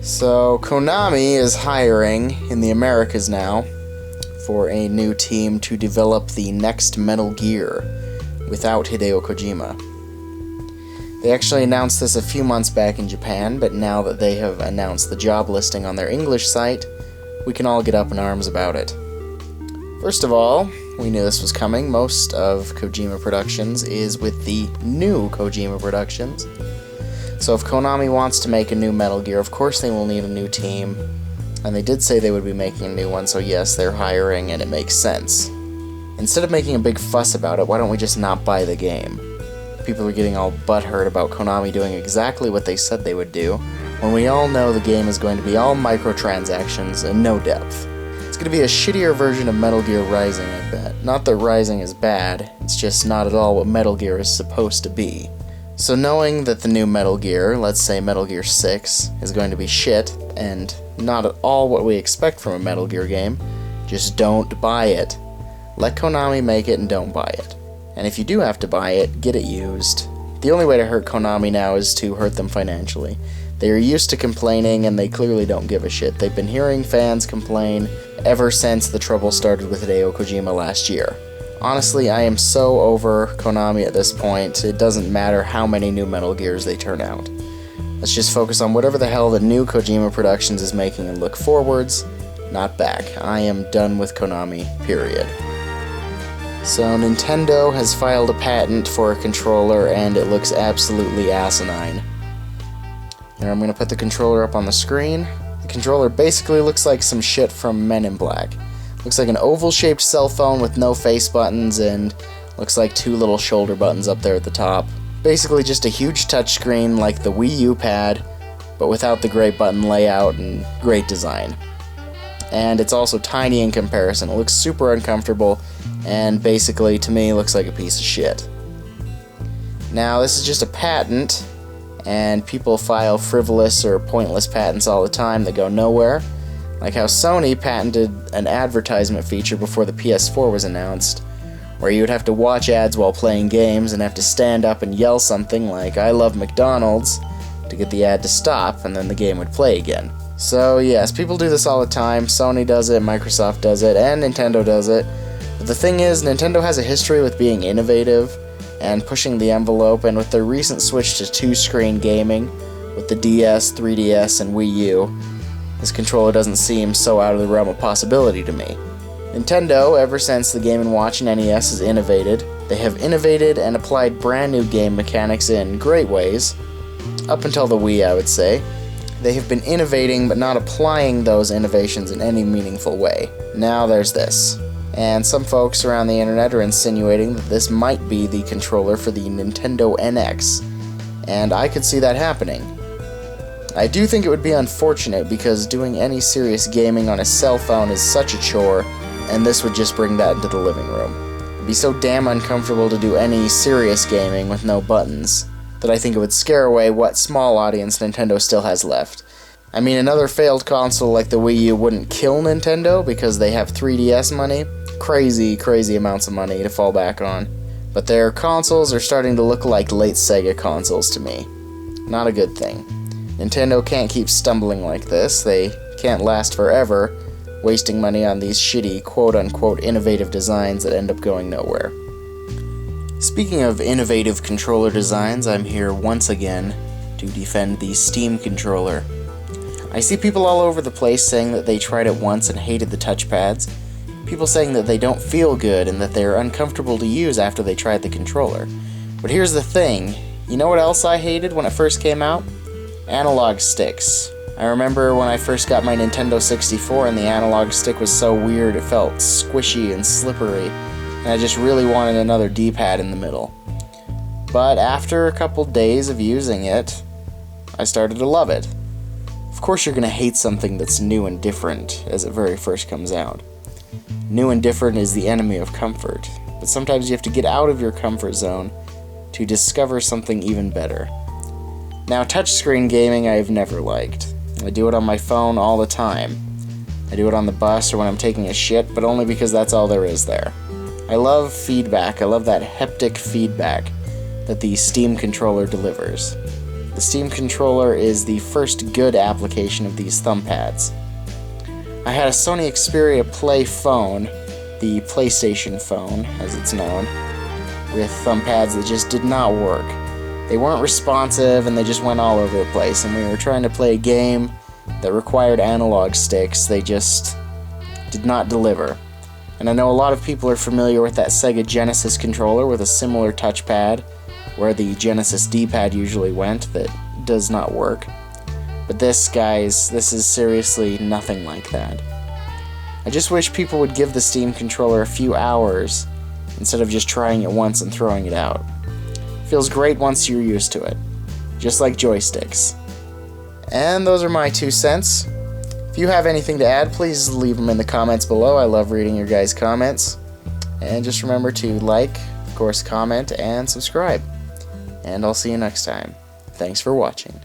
So, Konami is hiring in the Americas now for a new team to develop the next Metal Gear without Hideo Kojima. They actually announced this a few months back in Japan, but now that they have announced the job listing on their English site, we can all get up in arms about it. First of all, we knew this was coming. Most of Kojima Productions is with the new Kojima Productions. So if Konami wants to make a new Metal Gear, of course they will need a new team. And they did say they would be making a new one, so yes, they're hiring, and it makes sense. Instead of making a big fuss about it, why don't we just not buy the game? People are getting all butthurt about Konami doing exactly what they said they would do, when we all know the game is going to be all microtransactions and no depth. It's going to be a shittier version of Metal Gear Rising, I bet. Not that Rising is bad, it's just not at all what Metal Gear is supposed to be. So knowing that the new Metal Gear, let's say Metal Gear 6, is going to be shit, and not at all what we expect from a Metal Gear game, just don't buy it. Let Konami make it and don't buy it. And if you do have to buy it, get it used. The only way to hurt Konami now is to hurt them financially. They are used to complaining, and they clearly don't give a shit. They've been hearing fans complain ever since the trouble started with Hideo Kojima last year. Honestly, I am so over Konami at this point, it doesn't matter how many new Metal Gears they turn out. Let's just focus on whatever the hell the new Kojima Productions is making and look forwards, not back. I am done with Konami, period. So Nintendo has filed a patent for a controller, and it looks absolutely asinine. There, I'm going to put the controller up on the screen. The controller basically looks like some shit from Men in Black. Looks like an oval-shaped cell phone with no face buttons, and looks like two little shoulder buttons up there at the top. Basically just a huge touchscreen like the Wii U pad, but without the great button layout and great design. And it's also tiny in comparison. It looks super uncomfortable, and basically, to me, looks like a piece of shit. Now, this is just a patent, and people file frivolous or pointless patents all the time that go nowhere. Like how Sony patented an advertisement feature before the PS4 was announced, where you would have to watch ads while playing games and have to stand up and yell something like, "I love McDonald's," to get the ad to stop, and then the game would play again. So yes, people do this all the time. Sony does it, Microsoft does it, and Nintendo does it. But the thing is, Nintendo has a history with being innovative and pushing the envelope, and with their recent switch to two-screen gaming, with the DS, 3DS, and Wii U, this controller doesn't seem so out of the realm of possibility to me. Nintendo, ever since the Game & Watch and NES has innovated, they have innovated and applied brand new game mechanics in great ways. Up until the Wii, I would say. They have been innovating but not applying those innovations in any meaningful way. Now there's this. And some folks around the internet are insinuating that this might be the controller for the Nintendo NX. And I could see that happening. I do think it would be unfortunate because doing any serious gaming on a cell phone is such a chore, and this would just bring that into the living room. It'd be so damn uncomfortable to do any serious gaming with no buttons that I think it would scare away what small audience Nintendo still has left. I mean, another failed console like the Wii U wouldn't kill Nintendo because they have 3DS money. Crazy amounts of money to fall back on. But their consoles are starting to look like late Sega consoles to me. Not a good thing. Nintendo can't keep stumbling like this. They can't last forever, wasting money on these shitty quote-unquote innovative designs that end up going nowhere. Speaking of innovative controller designs, I'm here once again to defend the Steam controller. I see people all over the place saying that they tried it once and hated the touchpads. People saying that they don't feel good and that they are uncomfortable to use after they tried the controller. But here's the thing, you know what else I hated when it first came out? Analog sticks. I remember when I first got my Nintendo 64 and the analog stick was so weird, it felt squishy and slippery, and I just really wanted another D-pad in the middle. But after a couple days of using it, I started to love it. Of course you're going to hate something that's new and different as it very first comes out. New and different is the enemy of comfort, but sometimes you have to get out of your comfort zone to discover something even better. Now, touchscreen gaming I've never liked. I do it on my phone all the time. I do it on the bus or when I'm taking a shit, but only because that's all there is there. I love feedback. I love that haptic feedback that the Steam controller delivers. The Steam controller is the first good application of these thumb pads. I had a Sony Xperia Play phone, the PlayStation phone, as it's known, with thumb pads that just did not work. They weren't responsive and they just went all over the place, and we were trying to play a game that required analog sticks. They just did not deliver. And I know a lot of people are familiar with that Sega Genesis controller with a similar touchpad, where the Genesis D-pad usually went, that does not work. But this, guys, this is seriously nothing like that. I just wish people would give the Steam controller a few hours instead of just trying it once and throwing it out. It feels great once you're used to it, just like joysticks. And those are my 2 cents. If you have anything to add, please leave them in the comments below. I love reading your guys' comments. And just remember to like, of course, comment, and subscribe. And I'll see you next time. Thanks for watching.